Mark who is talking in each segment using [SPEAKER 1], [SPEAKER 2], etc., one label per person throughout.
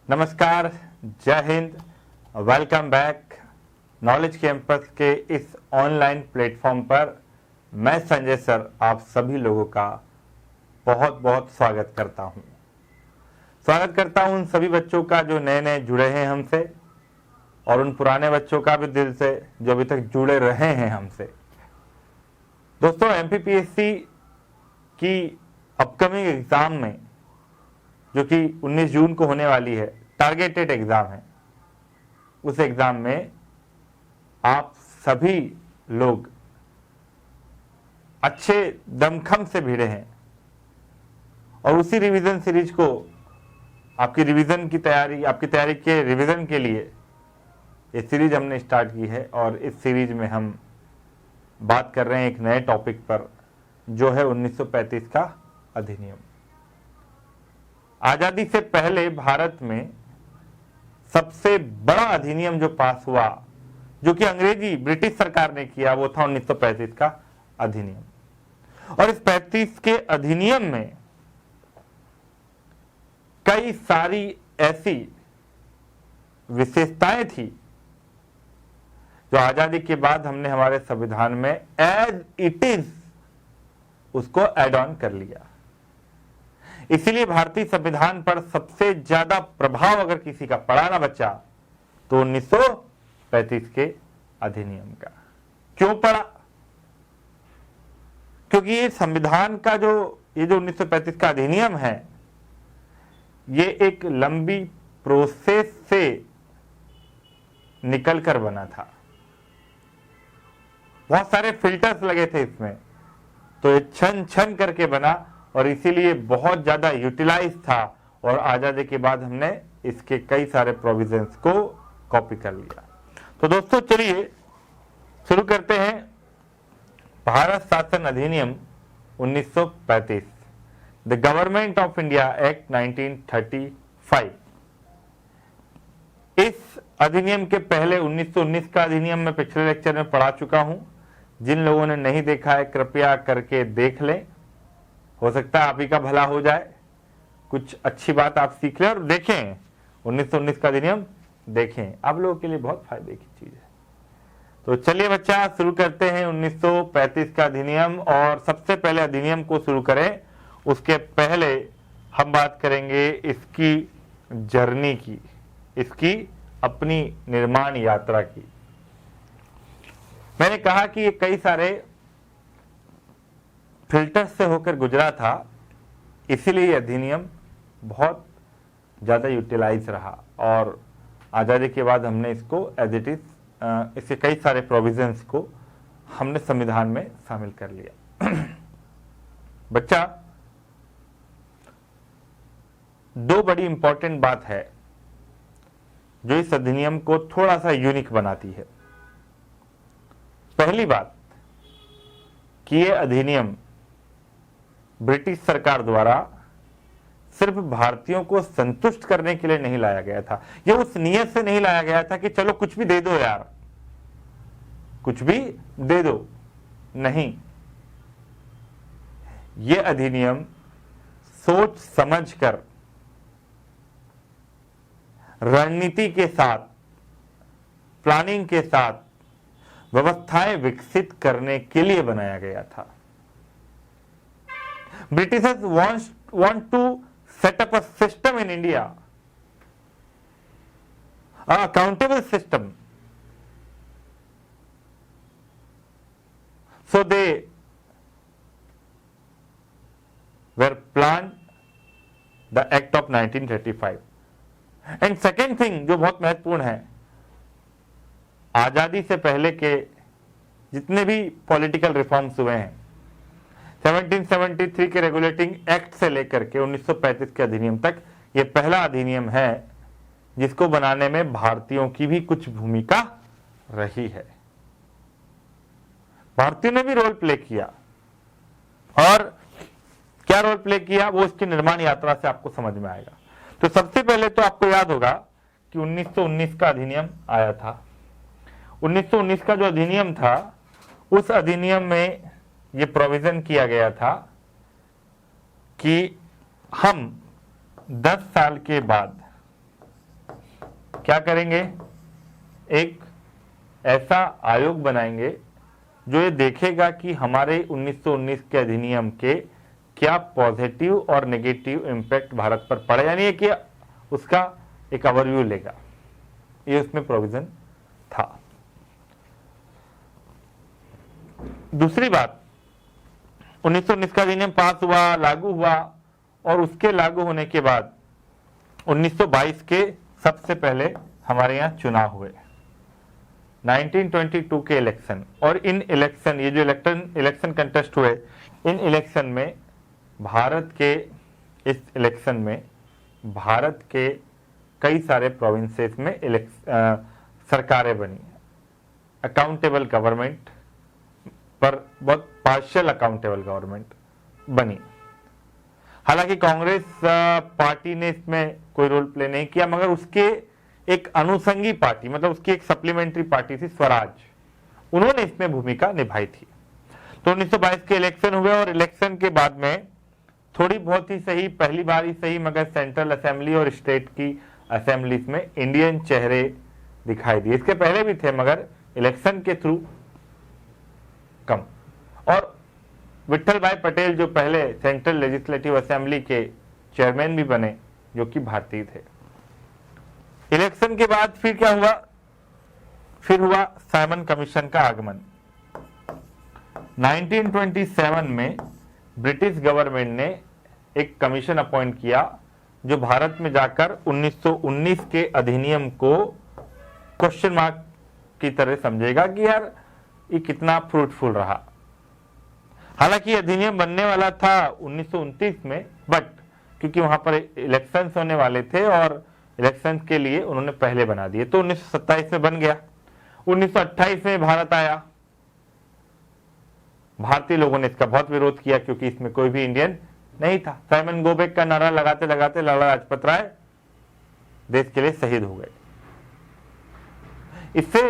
[SPEAKER 1] नमस्कार, जय Hind, welcome back. Knowledge campus के इस ऑनलाइन प्लेटफॉर्म पर मैं संजय सर आप सभी लोगों का बहुत बहुत स्वागत करता हूं। स्वागत करता हूं उन सभी बच्चों का जो नए नए जुड़े हैं हमसे, और उन पुराने बच्चों का भी दिल से जो अभी तक जुड़े रहे हैं हमसे। दोस्तों, एमपीपीएससी की अपकमिंग एग्जाम में, जो कि 19 जून को होने वाली है, टारगेटेड एग्जाम है, उस एग्जाम में आप सभी लोग अच्छे दमखम से भिड़े हैं और उसी रिवीजन सीरीज को आपकी तैयारी के रिवीजन के लिए ये सीरीज हमने स्टार्ट की है। और इस सीरीज में हम बात कर रहे हैं एक नए टॉपिक पर, जो है 1935 का अधिनियम। आजादी से पहले भारत में सबसे बड़ा अधिनियम जो पास हुआ, जो कि अंग्रेजी ब्रिटिश सरकार ने किया, वो था 1935 का अधिनियम। और इस 35 के अधिनियम में कई सारी ऐसी विशेषताएं थी जो आजादी के बाद हमने हमारे संविधान में एज इट इज उसको एड ऑन कर लिया। इसीलिए भारतीय संविधान पर सबसे ज्यादा प्रभाव अगर किसी का पड़ा ना बच्चा, तो 1935 के अधिनियम का। क्यों पड़ा? क्योंकि ये संविधान का जो 1935 का अधिनियम है, ये एक लंबी प्रोसेस से निकलकर बना था। बहुत सारे फिल्टर्स लगे थे इसमें, तो ये छन छन करके बना और इसीलिए बहुत ज्यादा यूटिलाइज था। और आजादी के बाद हमने इसके कई सारे प्रोविजंस को कॉपी कर लिया। तो दोस्तों, चलिए शुरू करते हैं। भारत शासन अधिनियम 1935, the government of India act 1935। इस अधिनियम के पहले 1919 का अधिनियम मैं पिछले लेक्चर में पढ़ा चुका हूं। जिन लोगों ने नहीं देखा है, कृपया करके देख लें। हो सकता है आप ही का भला हो जाए, कुछ अच्छी बात आप सीख लें। और देखें 1919 का अधिनियम, देखें, आप लोगों के लिए बहुत फायदे की चीज है। तो चलिए बच्चा, शुरू करते हैं 1935 का अधिनियम। और सबसे पहले अधिनियम को शुरू करें, उसके पहले हम बात करेंगे इसकी जर्नी की, इसकी अपनी निर्माण यात्रा की। मैंने कहा कि ये कई सारे फिल्टर से होकर गुजरा था, इसीलिए ये अधिनियम बहुत ज़्यादा यूटिलाइज रहा। और आज़ादी के बाद हमने इसको एज इट इज, इसके कई सारे प्रोविजंस को हमने संविधान में शामिल कर लिया। बच्चा, दो बड़ी इंपॉर्टेंट बात है जो इस अधिनियम को थोड़ा सा यूनिक बनाती है। पहली बात कि यह अधिनियम ब्रिटिश सरकार द्वारा सिर्फ भारतीयों को संतुष्ट करने के लिए नहीं लाया गया था। यह उस नियत से नहीं लाया गया था कि चलो कुछ भी दे दो यार, कुछ भी दे दो। नहीं, यह अधिनियम सोच समझकर, रणनीति के साथ, प्लानिंग के साथ व्यवस्थाएं विकसित करने के लिए बनाया गया था। Britishers want to set up a system in India, an accountable system. So they were planned the Act of 1935. And second thing जो बहुत महत्वपूर्ण है, आजादी से पहले के जितने भी पॉलिटिकल रिफॉर्म्स हुए हैं, 1773 के रेगुलेटिंग एक्ट से लेकर के 1935 के अधिनियम तक, ये पहला अधिनियम है जिसको बनाने में भारतीयों की भी कुछ भूमिका रही है। भारतीयों ने भी रोल प्ले किया, और क्या रोल प्ले किया वो इसकी निर्माण यात्रा से आपको समझ में आएगा। तो सबसे पहले तो आपको याद होगा कि 1919 का अधिनियम आया था। 1919 का जो अधिनियम था, उस अधिनियम में ये प्रोविजन किया गया था कि हम 10 साल के बाद क्या करेंगे, एक ऐसा आयोग बनाएंगे जो ये देखेगा कि हमारे 1919 के अधिनियम के क्या पॉजिटिव और नेगेटिव इम्पैक्ट भारत पर पड़े, यानी कि उसका एक ओवरव्यू लेगा। ये उसमें प्रोविजन था। दूसरी बात, 1919 का अधिनियम पास हुआ, लागू हुआ, और उसके लागू होने के बाद 1922 के सबसे पहले हमारे यहाँ चुनाव हुए, 1922 के इलेक्शन। और इन इलेक्शन, ये जो इलेक्शन कंटेस्ट हुए, इन इलेक्शन में भारत के, इस इलेक्शन में भारत के कई सारे प्रोविंसेस में सरकारें बनी, अकाउंटेबल गवर्नमेंट पर बहुत पार्शियल अकाउंटेबल गवर्नमेंट बनी। हालांकि कांग्रेस पार्टी ने इसमें कोई रोल प्ले नहीं किया, मगर उसके एक अनुसंगी पार्टी, मतलब उसकी एक सप्लीमेंट्री पार्टी थी स्वराज, उन्होंने इसमें भूमिका निभाई थी। तो 1922 के इलेक्शन हुए, और इलेक्शन के बाद में थोड़ी बहुत ही सही, पहली बार ही सही, मगर सेंट्रल असेंबली और स्टेट की असेंबलीज में इंडियन चेहरे दिखाई दिए। इसके पहले भी थे, मगर इलेक्शन के थ्रू कम। और विट्ठल भाई पटेल जो पहले सेंट्रल लेजिस्लेटिव असेंबली के चेयरमैन भी बने, जो कि भारतीय थे। इलेक्शन के बाद फिर क्या हुआ, फिर हुआ साइमन कमीशन का आगमन। 1927 में ब्रिटिश गवर्नमेंट ने एक कमीशन अपॉइंट किया जो भारत में जाकर 1919 के अधिनियम को क्वेश्चन मार्क की तरह समझेगा कि यार ये कितना फ्रूटफुल रहा। हालांकि अधिनियम बनने वाला था 1929 में, बट क्योंकि वहां पर इलेक्शंस होने वाले थे और इलेक्शंस के लिए उन्होंने पहले बना दिए, तो 1927 में बन गया। 1928 में भारत आया। भारतीय लोगों ने इसका बहुत विरोध किया क्योंकि इसमें कोई भी इंडियन नहीं था। साइमन गो बैक का नारा लगाते लगाते लाला लाजपत राय देश के लिए शहीद हो गए। इससे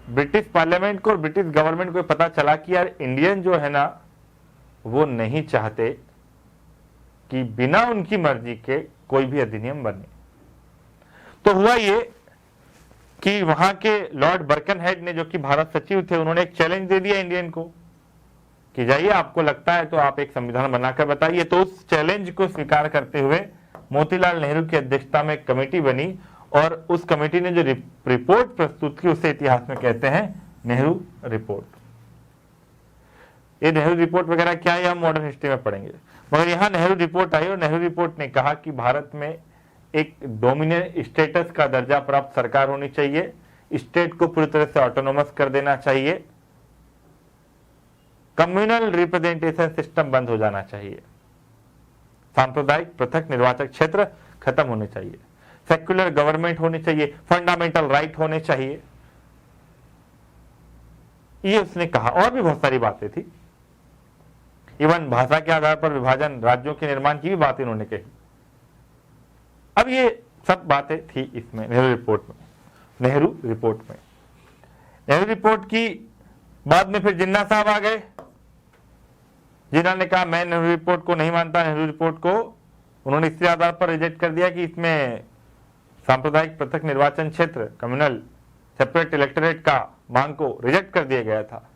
[SPEAKER 1] ब्रिटिश पार्लियामेंट को और ब्रिटिश गवर्नमेंट को पता चला कि यार इंडियन जो है ना, वो नहीं चाहते कि बिना उनकी मर्जी के कोई भी अधिनियम बने। तो हुआ ये कि वहां के लॉर्ड बर्कनहेड ने, जो कि भारत सचिव थे, उन्होंने एक चैलेंज दे दिया इंडियन को कि जाइए, आपको लगता है तो आप एक संविधान बनाकर बताइए। तो उस चैलेंज को स्वीकार करते हुए मोतीलाल नेहरू की अध्यक्षता में एक कमेटी बनी, और उस कमेटी ने जो रिपोर्ट प्रस्तुत की उसे इतिहास में कहते हैं नेहरू रिपोर्ट। ये नेहरू रिपोर्ट वगैरह क्या है, हम मॉडर्न हिस्ट्री में पढ़ेंगे, मगर यहां नेहरू रिपोर्ट आई, और नेहरू रिपोर्ट ने कहा कि भारत में एक डोमिनेंट स्टेटस का दर्जा प्राप्त सरकार होनी चाहिए, स्टेट को पूरी तरह से ऑटोनोमस कर देना चाहिए, कम्युनल रिप्रेजेंटेशन सिस्टम बंद हो जाना चाहिए, सांप्रदायिक पृथक निर्वाचक क्षेत्र खत्म होने चाहिए, सेक्युलर गवर्नमेंट होनी चाहिए, फंडामेंटल राइट होने चाहिए। ये उसने कहा, और भी बहुत सारी बातें थी। इवन भाषा के आधार पर विभाजन, राज्यों के निर्माण की भी बात इन्होंने कही। अब ये सब बातें थी इसमें नेहरू रिपोर्ट में। नेहरू रिपोर्ट की बाद में फिर जिन्ना साहब आ गए। जिन्ना ने कहा मैं नेहरू रिपोर्ट को नहीं मानता। नेहरू रिपोर्ट को उन्होंने इसी आधार पर रिजेक्ट कर दिया कि इसमें सांप्रदायिक पृथक निर्वाचन क्षेत्र, कम्युनल सेपरेट इलेक्टोरेट का मांग को रिजेक्ट कर दिया गया था।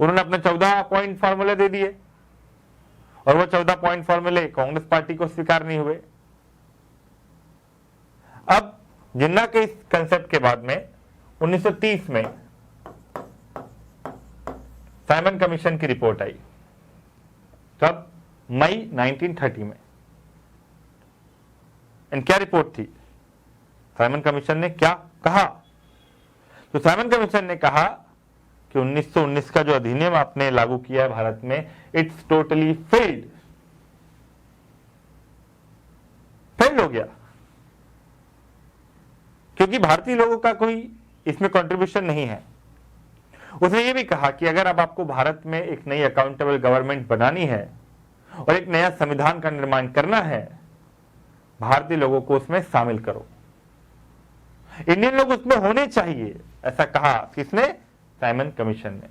[SPEAKER 1] उन्होंने अपने 14 पॉइंट फॉर्मूले दे दिए, और वो 14 पॉइंट फॉर्मूले कांग्रेस पार्टी को स्वीकार नहीं हुए। अब जिन्ना के इस कंसेप्ट के बाद में 1930 में साइमन कमीशन की रिपोर्ट आई, तब मई 1930 में। एंड क्या रिपोर्ट थी, साइमन कमीशन ने क्या कहा? तो साइमन कमीशन ने कहा कि 1919 का जो अधिनियम आपने लागू किया है भारत में, इट्स टोटली फेल्ड हो गया, क्योंकि भारतीय लोगों का कोई इसमें कंट्रीब्यूशन नहीं है। उसने ये भी कहा कि अगर अब आपको भारत में एक नई अकाउंटेबल गवर्नमेंट बनानी है और एक नया संविधान का निर्माण करना है, भारतीय लोगों को उसमें शामिल करो, इंडियन लोग उसमें होने चाहिए, ऐसा कहा किसने? साइमन कमीशन ने।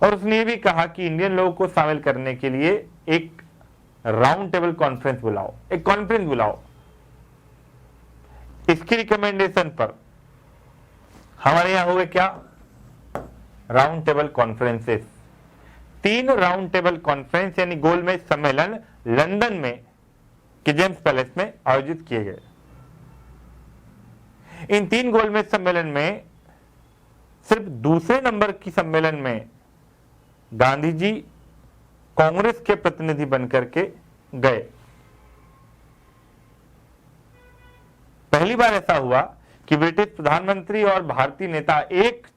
[SPEAKER 1] और उसने ये भी कहा कि इंडियन लोगों को शामिल करने के लिए एक राउंड टेबल कॉन्फ्रेंस बुलाओ, एक कॉन्फ्रेंस बुलाओ, इसकी रिकमेंडेशन पर हमारे यहां हुए क्या, round table conferences. 3 round table conference यानी गोलमेज सम्मेलन लंदन में कि जेम्स पैलेस में आयोजित किए गए। इन 3 गोलमेज सम्मेलन में सिर्फ दूसरे नंबर की सम्मेलन में गांधी जी कांग्रेस के प्रतिनिधि बनकर के गए। पहली बार ऐसा हुआ कि ब्रिटिश प्रधानमंत्री और भारतीय नेता एक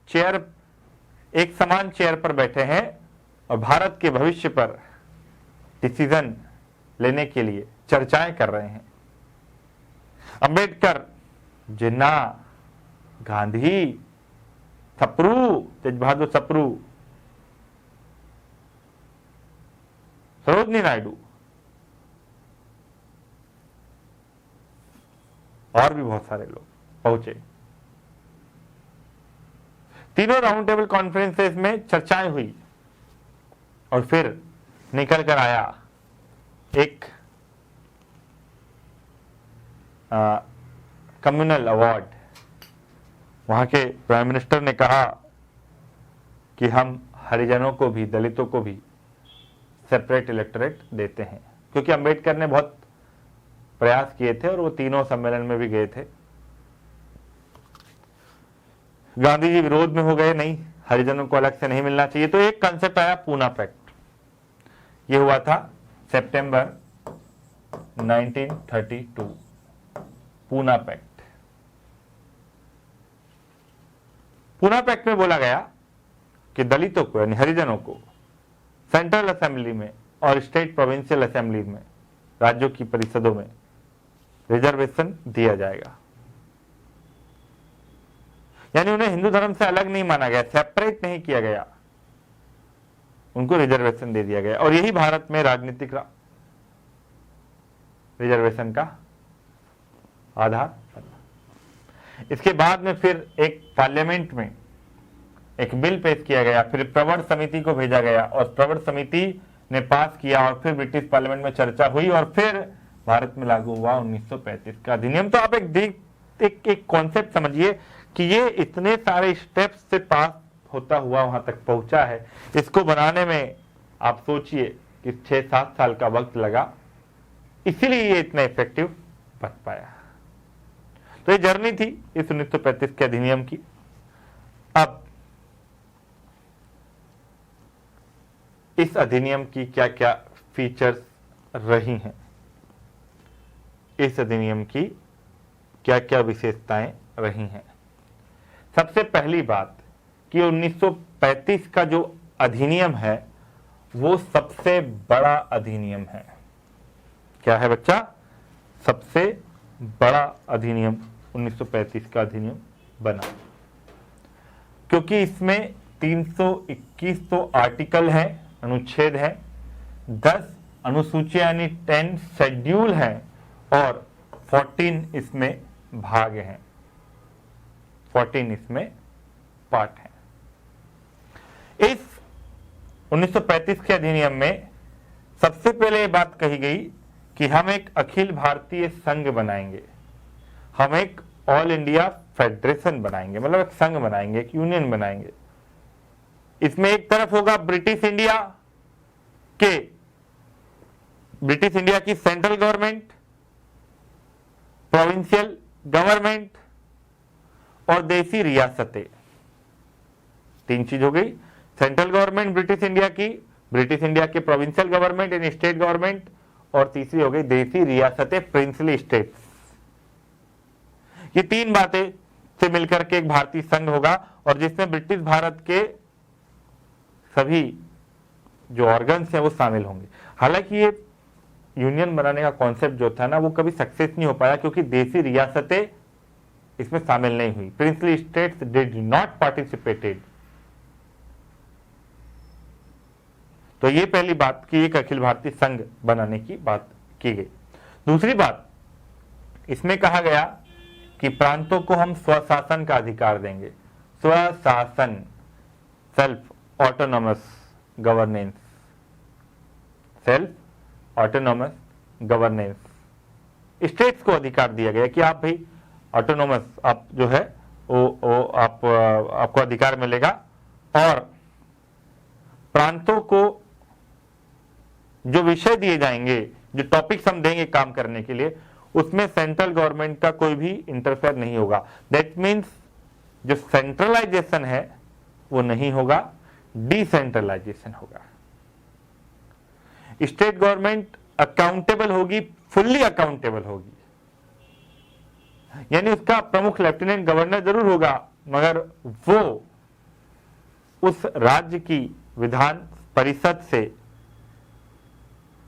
[SPEAKER 1] समान चेयर पर बैठे हैं और भारत के भविष्य पर डिसीजन लेने के लिए चर्चाएं कर रहे हैं। अंबेडकर, जिन्ना, गांधी, सप्रू, तेज बहादुर सप्रू, सरोजनी नायडू और भी बहुत सारे लोग पहुंचे। तीनों राउंड टेबल कॉन्फ्रेंसेस में चर्चाएं हुई और फिर निकल कर आया एक कम्युनल अवार्ड। वहां के प्राइम मिनिस्टर ने कहा कि हम हरिजनों को भी, दलितों को भी सेपरेट इलेक्टोरेट देते हैं, क्योंकि अंबेडकर ने बहुत प्रयास किए थे और वो तीनों सम्मेलन में भी गए थे। गांधी जी विरोध में हो गए, नहीं हरिजनों को अलग से नहीं मिलना चाहिए। तो एक कंसेप्ट आया पूना पैक्ट। ये हुआ था सितंबर 1932, पूना पैक्ट। पूना पैक्ट में बोला गया कि दलितों को यानी हरिजनों को सेंट्रल असेंबली में और स्टेट प्रोविंशियल असेंबली में, राज्यों की परिषदों में रिजर्वेशन दिया जाएगा। यानी उन्हें हिंदू धर्म से अलग नहीं माना गया, सेपरेट नहीं किया गया, उनको रिजर्वेशन दे दिया गया। और यही भारत में राजनीतिक रिजर्वेशन का आधार बना। इसके बाद में फिर एक पार्लियामेंट में एक बिल पेश किया गया, फिर प्रवर समिति को भेजा गया और प्रवर समिति ने पास किया और फिर ब्रिटिश पार्लियामेंट में चर्चा हुई और फिर भारत में लागू हुआ 1935 का अधिनियम। तो आप एक कॉन्सेप्ट समझिए कि ये इतने सारे स्टेप्स से पास होता हुआ वहां तक पहुंचा है। इसको बनाने में आप सोचिए कि 6-7 साल का वक्त लगा, इसीलिए ये इतना इफेक्टिव बन पाया। तो ये जर्नी थी इस 1935 के अधिनियम की। अब इस अधिनियम की क्या क्या फीचर्स रही हैं, इस अधिनियम की क्या क्या विशेषताएं रही हैं। सबसे पहली बात कि 1935 का जो अधिनियम है वो सबसे बड़ा अधिनियम है। क्या है बच्चा? सबसे बड़ा अधिनियम 1935 का अधिनियम बना, क्योंकि इसमें 321 तो आर्टिकल है, अनुच्छेद है, 10 अनुसूचियां यानी 10 शेड्यूल हैं और 14 इसमें भाग हैं, 14 इसमें पार्ट हैं। इस 1935 के अधिनियम में सबसे पहले ये बात कही गई कि हम एक अखिल भारतीय संघ बनाएंगे, हम एक ऑल इंडिया फेडरेशन बनाएंगे, मतलब एक संघ बनाएंगे, एक यूनियन बनाएंगे। इसमें एक तरफ होगा ब्रिटिश इंडिया की सेंट्रल गवर्नमेंट, प्रोविंशियल गवर्नमेंट और देसी रियासतें। 3 चीज हो गई, सेंट्रल गवर्नमेंट ब्रिटिश इंडिया के प्रोविंशियल गवर्नमेंट यानी स्टेट गवर्नमेंट, और तीसरी हो गई देसी रियासतें, प्रिंसली स्टेट्स। ये 3 बातें से मिलकर के एक भारतीय संघ होगा और जिसमें ब्रिटिश भारत के सभी जो ऑर्गन्स हैं वो शामिल होंगे। हालांकि ये यूनियन बनाने का कॉन्सेप्ट जो था ना वो कभी सक्सेस नहीं हो पाया, क्योंकि देसी रियासतें इसमें शामिल नहीं हुई, princely states did not participated. तो ये पहली बात कि एक अखिल भारतीय संघ बनाने की बात की गई। दूसरी बात, इसमें कहा गया कि प्रांतों को हम स्वशासन का अधिकार देंगे, स्वशासन, self autonomous governance, self autonomous governance. States को अधिकार दिया गया कि आप भाई ऑटोनोमस आप जो है वो आपको अधिकार मिलेगा। और प्रांतों को जो विषय दिए जाएंगे, जो टॉपिक्स हम देंगे काम करने के लिए, उसमें सेंट्रल गवर्नमेंट का कोई भी इंटरफेयर नहीं होगा। दैट मीन्स जो सेंट्रलाइजेशन है वो नहीं होगा, डिसेंट्रलाइजेशन होगा। स्टेट गवर्नमेंट अकाउंटेबल होगी, फुल्ली अकाउंटेबल होगी, यानी उसका प्रमुख लेफ्टिनेंट गवर्नर जरूर होगा, मगर वो उस राज्य की विधान परिषद से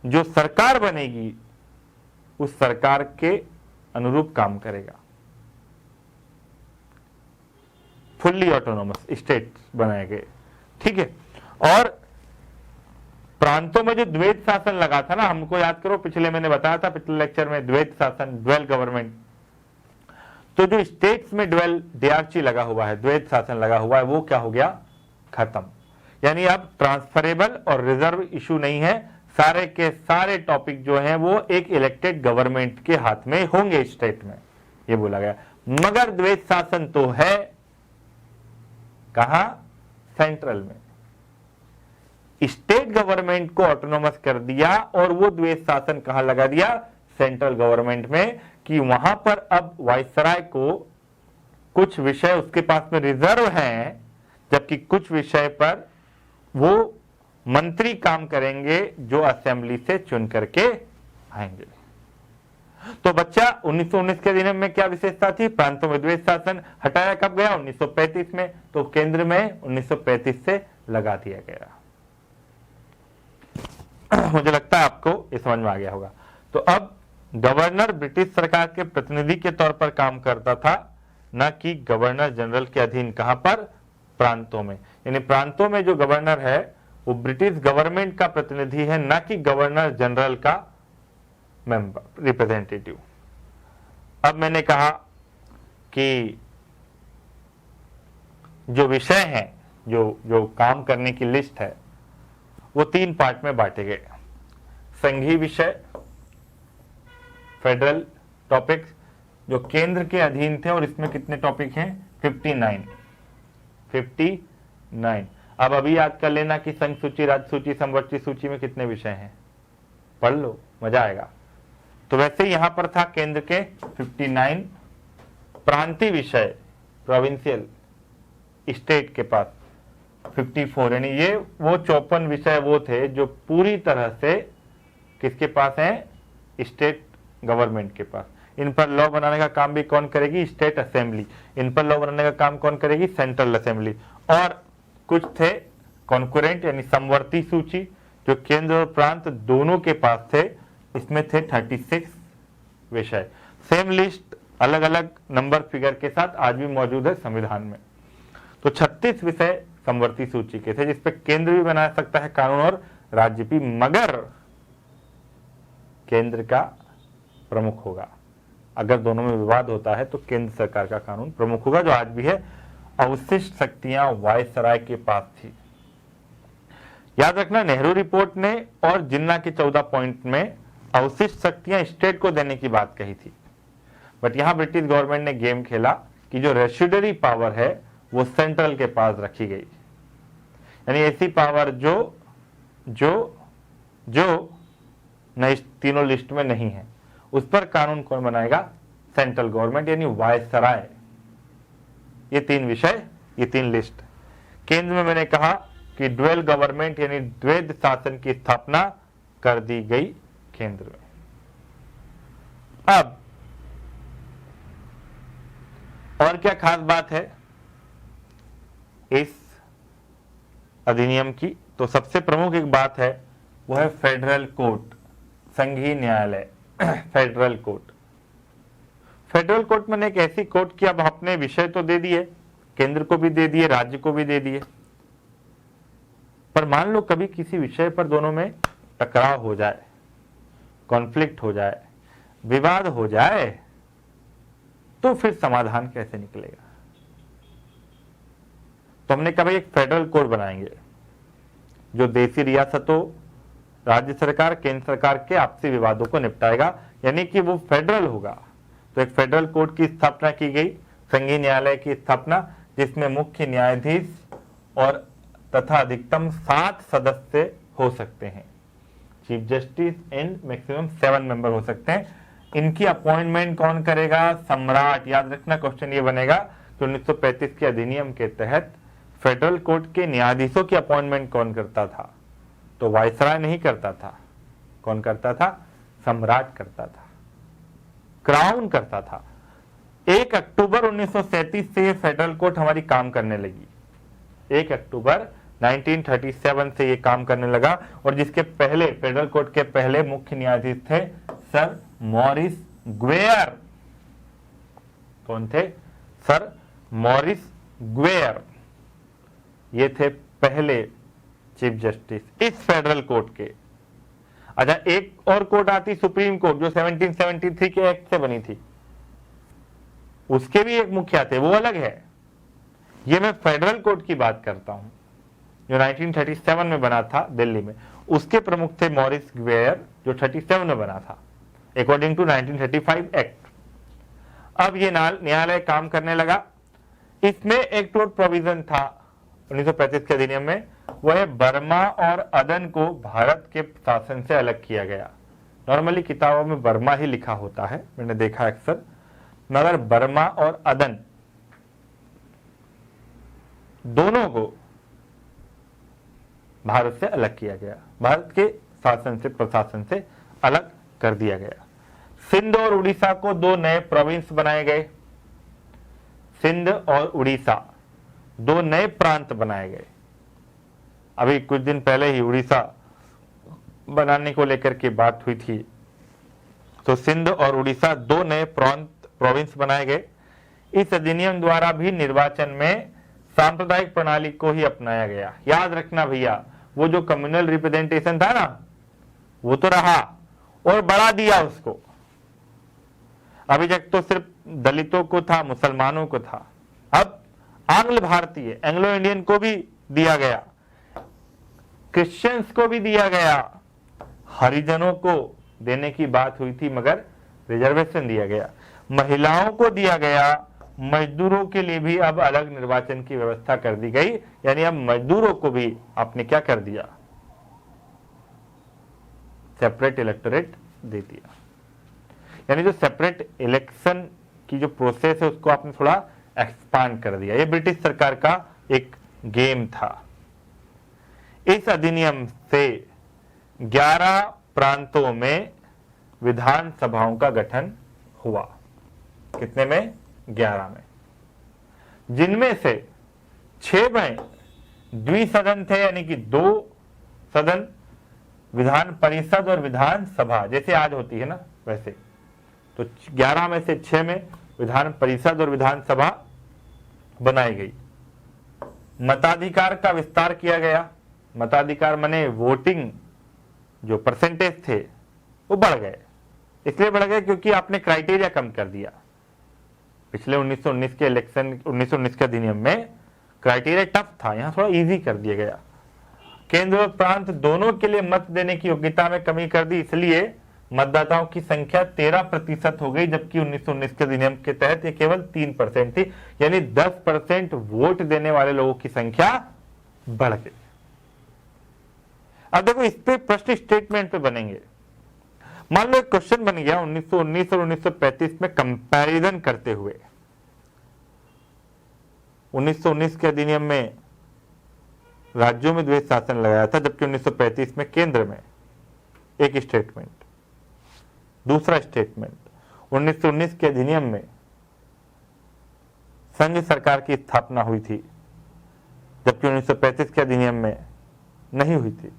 [SPEAKER 1] जो सरकार बनेगी उस सरकार के अनुरूप काम करेगा। फुल्ली ऑटोनोमस स्टेट बनाए गए, ठीक है। और प्रांतों में जो द्वैत शासन लगा था ना, हमको याद करो, पिछले मैंने बताया था पिछले लेक्चर में, द्वैत शासन, ड्वेल गवर्नमेंट। तो जो स्टेट्स में ड्वेल डीआरसी लगा हुआ है, द्वैत शासन लगा हुआ है, वो क्या हो गया, खत्म। यानी अब ट्रांसफरेबल और रिजर्व इशू नहीं है, सारे के सारे टॉपिक जो हैं वो एक इलेक्टेड गवर्नमेंट के हाथ में होंगे स्टेट में, ये बोला गया। मगर द्वैत शासन तो है कहां, सेंट्रल में। स्टेट गवर्नमेंट को ऑटोनोमस कर दिया और वो द्वैत शासन कहां लगा दिया, सेंट्रल गवर्नमेंट में, कि वहां पर अब वायसराय को कुछ विषय उसके पास में रिजर्व हैं, जबकि कुछ विषय पर वो मंत्री काम करेंगे जो असेंबली से चुन करके आएंगे। तो बच्चा 1919 के अधिनियम में क्या विशेषता थी, प्रांतों में द्वैत शासन हटाया कब गया, 1935 में। तो केंद्र में 1935 से लगा दिया गया। मुझे लगता है आपको ये समझ में आ गया होगा। तो अब गवर्नर ब्रिटिश सरकार के प्रतिनिधि के तौर पर काम करता था, न कि गवर्नर जनरल के अधीन। कहां पर, प्रांतों में। यानी प्रांतों में जो गवर्नर है वो ब्रिटिश गवर्नमेंट का प्रतिनिधि है, न कि गवर्नर जनरल का मेंबर, रिप्रेजेंटेटिव। अब मैंने कहा कि जो विषय हैं, जो काम करने की लिस्ट है, वो 3 पार्ट में बांटे गए। संघीय विषय, फेडरल टॉपिक्स, जो केंद्र के अधीन थे, और इसमें कितने टॉपिक हैं, 59। अब अभी याद कर लेना कि संघ सूची, राज्य सूची, समवर्ती सूची में कितने विषय हैं, पढ़ लो, मजा आएगा। तो वैसे यहां पर था केंद्र के 59, प्रांतीय विषय, प्रोविंशियल स्टेट के पास 54। यानी ये वो 54 विषय वो थे जो पूरी तरह से किसके पास हैं, स्टेट गवर्नमेंट के पास। इन पर लॉ बनाने का काम भी कौन करेगी, स्टेट असेंबली। इन पर लॉ बनाने का काम कौन करेगी, सेंट्रल असेंबली। और कुछ थे कॉन्कुरेंट यानी समवर्ती सूची, जो केंद्र और प्रांत दोनों के पास थे। इसमें थे 36 विषय। सेम लिस्ट अलग अलग नंबर फिगर के साथ आज भी मौजूद है संविधान में। तो 36 विषय समवर्ती सूची के थे, जिसपे केंद्र भी बना सकता है कानून और राज्य भी, मगर केंद्र का प्रमुख होगा। अगर दोनों में विवाद होता है तो केंद्र सरकार का कानून प्रमुख होगा, जो आज भी है। अवशिष्ट शक्तियां वायसराय के पास थी। याद रखना, नेहरू रिपोर्ट ने और जिन्ना के 14 पॉइंट में अवशिष्ट शक्तियां स्टेट को देने की बात कही थी, बट यहां ब्रिटिश गवर्नमेंट ने गेम खेला कि जो रेसिडुअरी पावर है वो सेंट्रल के पास रखी गई। यानी ऐसी पावर जो न इस तीनों लिस्ट में नहीं है, उस पर कानून कौन बनाएगा, सेंट्रल गवर्नमेंट यानी वायसराय। ये 3 विषय, ये 3 लिस्ट। केंद्र में मैंने कहा कि ड्वेल गवर्नमेंट यानी द्वैध शासन की स्थापना कर दी गई केंद्र में। अब और क्या खास बात है इस अधिनियम की, तो सबसे प्रमुख एक बात है वो है फेडरल कोर्ट, संघीय न्यायालय। फेडरल कोर्ट, फेडरल कोर्ट में एक ऐसी कोर्ट की अब अपने विषय तो दे दिए, केंद्र को भी दे दिए, राज्य को भी दे दिए, पर मान लो कभी किसी विषय पर दोनों में टकराव हो जाए, कॉन्फ्लिक्ट हो जाए, विवाद हो जाए, तो फिर समाधान कैसे निकलेगा। तो हमने कहा भाई एक फेडरल कोर्ट बनाएंगे जो देशी रियासतों, राज्य सरकार, केंद्र सरकार के आपसी विवादों को निपटाएगा, यानी कि वो फेडरल होगा। तो एक फेडरल कोर्ट की स्थापना की गई, संघीय न्यायालय की स्थापना, जिसमें मुख्य न्यायाधीश और तथा अधिकतम 7 सदस्य हो सकते हैं। Chief justice and maximum 7 member हो सकते हैं। इनकी अपॉइंटमेंट कौन करेगा? सम्राट। याद रखना क्वेश्चन ये बनेगा कि 1935 के अधिनियम के तहत फेडरल कोर्ट के न्यायाधीशों की अपॉइंटमेंट कौन करता था? तो वायसराय नहीं करता था। कौन करता था? सम्राट करता था, क्राउन करता था। 1 अक्टूबर 1937 से फेडरल कोर्ट हमारी काम करने लगी। 1 अक्टूबर 1937 से ये काम करने लगा, और जिसके पहले फेडरल कोर्ट के पहले मुख्य न्यायाधीश थे सर मॉरिस ग्वेयर। कौन थे? Sir Maurice Gwyer. ये थे पहले चीफ जस्टिस इस फेडरल कोर्ट के। अच्छा, एक और कोर्ट आती सुप्रीम कोर्ट, जो 1773 के एक्ट से बनी थी, उसके भी एक मुखिया थे, वो अलग है। ये मैं फेडरल कोर्ट की बात करता हूं, जो 1937 में बना था दिल्ली में। उसके प्रमुख थे मॉरिस ग्वेयर, जो 37 में बना था अकॉर्डिंग टू 1935 एक्ट। अब ये न्यायालय काम करने लगा। इसमें एक और प्रोविजन था 1935 के अधिनियम में, वह बर्मा और अदन को भारत के शासन से अलग किया गया। नॉर्मली किताबों में बर्मा ही लिखा होता है, मैंने देखा अक्सर, मगर बर्मा और अदन दोनों को भारत से अलग किया गया, भारत के शासन से, प्रशासन से अलग कर दिया गया। सिंध और उड़ीसा को 2 नए प्रोविंस बनाए गए। सिंध और उड़ीसा 2 नए प्रांत बनाए गए। अभी कुछ दिन पहले ही उड़ीसा बनाने को लेकर के बात हुई थी। तो सिंध और उड़ीसा 2 नए प्रोविंस बनाए गए। इस अधिनियम द्वारा भी निर्वाचन में सांप्रदायिक प्रणाली को ही अपनाया गया। याद रखना भैया, वो जो कम्युनल रिप्रेजेंटेशन था ना, वो तो रहा और बढ़ा दिया उसको। अभी तक तो सिर्फ दलितों को था, मुसलमानों को था, अब आंग्ल भारतीय, एंग्लो इंडियन को भी दिया गया, क्रिश्चियंस को भी दिया गया, हरिजनों को देने की बात हुई थी मगर रिजर्वेशन दिया गया, महिलाओं को दिया गया, मजदूरों के लिए भी अब अलग निर्वाचन की व्यवस्था कर दी गई। यानी अब मजदूरों को भी आपने क्या कर दिया? सेपरेट इलेक्टोरेट दे दिया। यानी जो सेपरेट इलेक्शन की जो प्रोसेस है उसको आपने थोड़ा एक्सपांड कर दिया। ये ब्रिटिश सरकार का एक गेम था। इस अधिनियम से 11 प्रांतों में विधानसभाओं का गठन हुआ। कितने में? 11 में, जिनमें से 6 में द्विसदन थे, यानी कि 2 सदन, विधान परिषद और विधानसभा, जैसे आज होती है ना वैसे। तो 11 में से 6 में विधान परिषद और विधानसभा बनाई गई। मताधिकार का विस्तार किया गया। मताधिकार माने वोटिंग जो परसेंटेज थे वो बढ़ गए। इसलिए बढ़ गए क्योंकि आपने क्राइटेरिया कम कर दिया। पिछले 1919 के इलेक्शन, 1919 के अधिनियम में क्राइटेरिया टफ था, यहां थोड़ा इजी कर दिया गया। केंद्र और प्रांत दोनों के लिए मत देने की योग्यता में कमी कर दी, इसलिए मतदाताओं की संख्या 13% हो गई, जबकि 1919 के अधिनियम के तहत ये केवल 3% थी। यानी 10% वोट देने वाले लोगों की संख्या बढ़ गई। अब देखो, इस पे प्रश्न स्टेटमेंट पे बनेंगे। मान लो एक क्वेश्चन बन गया 1919 और 1935 में कंपैरिजन करते हुए। 1919 के अधिनियम में राज्यों में द्वैध शासन लगाया था, जबकि 1935 में केंद्र में। एक स्टेटमेंट। दूसरा स्टेटमेंट, 1919 के अधिनियम में संघ सरकार की स्थापना हुई थी, जबकि 1935 के अधिनियम में नहीं हुई थी।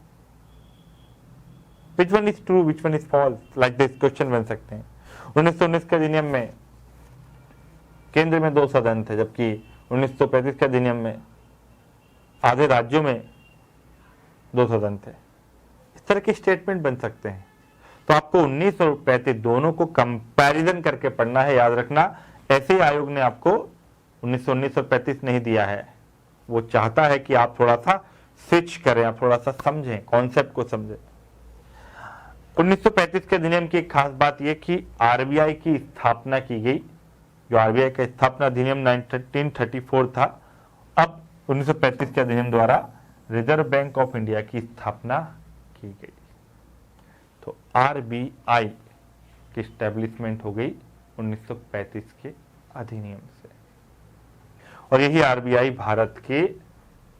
[SPEAKER 1] Which one is true, which one is false? Like this question बन सकते हैं। 1919 के अधिनियम में केंद्र में 2 सदन थे, जबकि 1935 के अधिनियम में आधे राज्यों में 2 सदन थे। इस तरह के स्टेटमेंट बन सकते हैं। तो आपको 19 और 35 दोनों को कंपैरिजन करके पढ़ना है, याद रखना। ऐसे ही आयोग ने आपको 1919 और 35 नहीं दिया है। वो चाहता है कि आप थोड़ा सा स्विच करें, आप थोड़ा सा समझें, कॉन्सेप्ट को समझें। 1935 के अधिनियम की एक खास बात यह कि आरबीआई की स्थापना की गई। जो आरबीआई का स्थापना अधिनियम 1934 था, अब 1935 के अधिनियम द्वारा रिजर्व बैंक ऑफ इंडिया की स्थापना की गई। तो आरबीआई की स्टैब्लिशमेंट हो गई 1935 के अधिनियम से, और यही आरबीआई भारत के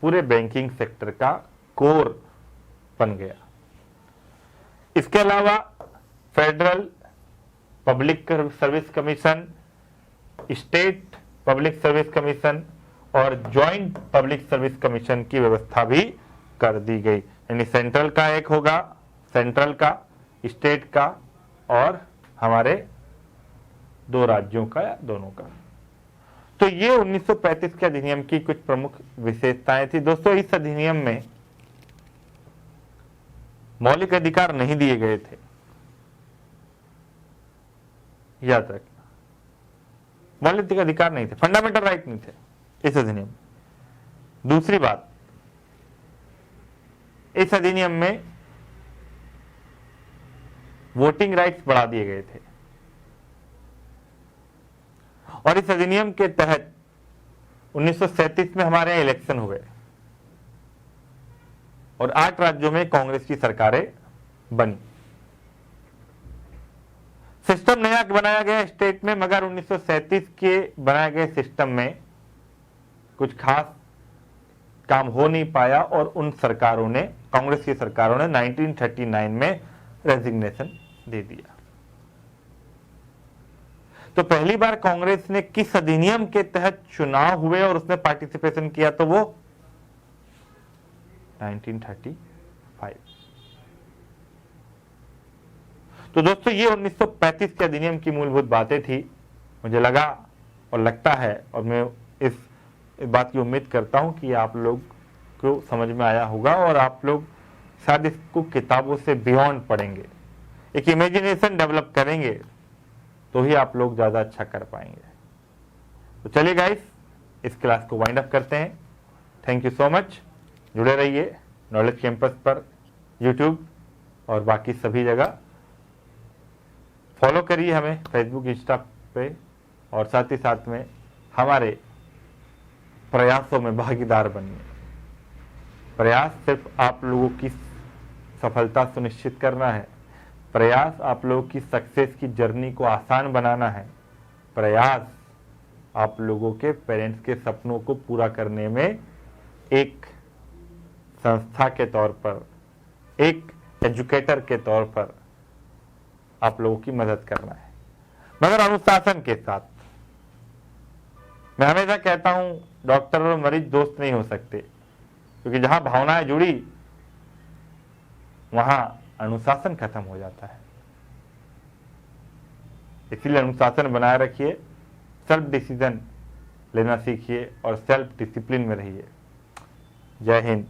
[SPEAKER 1] पूरे बैंकिंग सेक्टर का कोर बन गया। इसके अलावा federal public service commission, state public service commission और जॉइंट पब्लिक सर्विस कमीशन की व्यवस्था भी कर दी गई। यानी सेंट्रल का एक होगा, सेंट्रल का, स्टेट का और हमारे 2 राज्यों का या दोनों का। तो ये 1935 के अधिनियम की कुछ प्रमुख विशेषताएं थी। दोस्तों, इस अधिनियम में मौलिक अधिकार नहीं दिए गए थे, याद रखना, मौलिक अधिकार नहीं थे, फंडामेंटल राइट नहीं थे इस अधिनियम। दूसरी बात, इस अधिनियम में वोटिंग राइट्स बढ़ा दिए गए थे, और इस अधिनियम के तहत 1937 में हमारे यहां इलेक्शन हुए और 8 राज्यों में कांग्रेस की सरकारें बनी। सिस्टम नया बनाया गया स्टेट में, मगर 1937 के बनाए गए सिस्टम में कुछ खास काम हो नहीं पाया और उन सरकारों ने, कांग्रेस की सरकारों ने 1939 में रेजिग्नेशन दे दिया। तो पहली बार कांग्रेस ने किस अधिनियम के तहत चुनाव हुए और उसमें पार्टिसिपेशन किया, तो वो 1935। तो दोस्तों, ये 1935 के अधिनियम की मूलभूत बातें थी। मुझे लगा और लगता है, और मैं इस बात की उम्मीद करता हूं कि आप लोग को समझ में आया होगा और आप लोग शायद इसको किताबों से बियॉन्ड पढ़ेंगे, एक इमेजिनेशन डेवलप करेंगे, तो ही आप लोग ज्यादा अच्छा कर पाएंगे। तो चलिए गाइस, इस क्लास को वाइंड अप करते हैं। Thank you so much. जुड़े रहिए नॉलेज कैंपस पर, यूट्यूब और बाकी सभी जगह। फॉलो करिए हमें फेसबुक, इंस्टा पे, और साथ ही साथ में हमारे प्रयासों में भागीदार बनिए। प्रयास सिर्फ आप लोगों की सफलता सुनिश्चित करना है, प्रयास आप लोगों की सक्सेस की जर्नी को आसान बनाना है, प्रयास आप लोगों के पेरेंट्स के सपनों को पूरा करने में एक संस्था के तौर पर, एक एजुकेटर के तौर पर आप लोगों की मदद करना है, मगर अनुशासन के साथ। मैं हमेशा कहता हूं, डॉक्टर और मरीज दोस्त नहीं हो सकते, क्योंकि जहां भावनाएं जुड़ी वहां अनुशासन खत्म हो जाता है। इसीलिए अनुशासन बनाए रखिए, सेल्फ डिसीजन लेना सीखिए और सेल्फ डिसिप्लिन में रहिए। जय हिंद।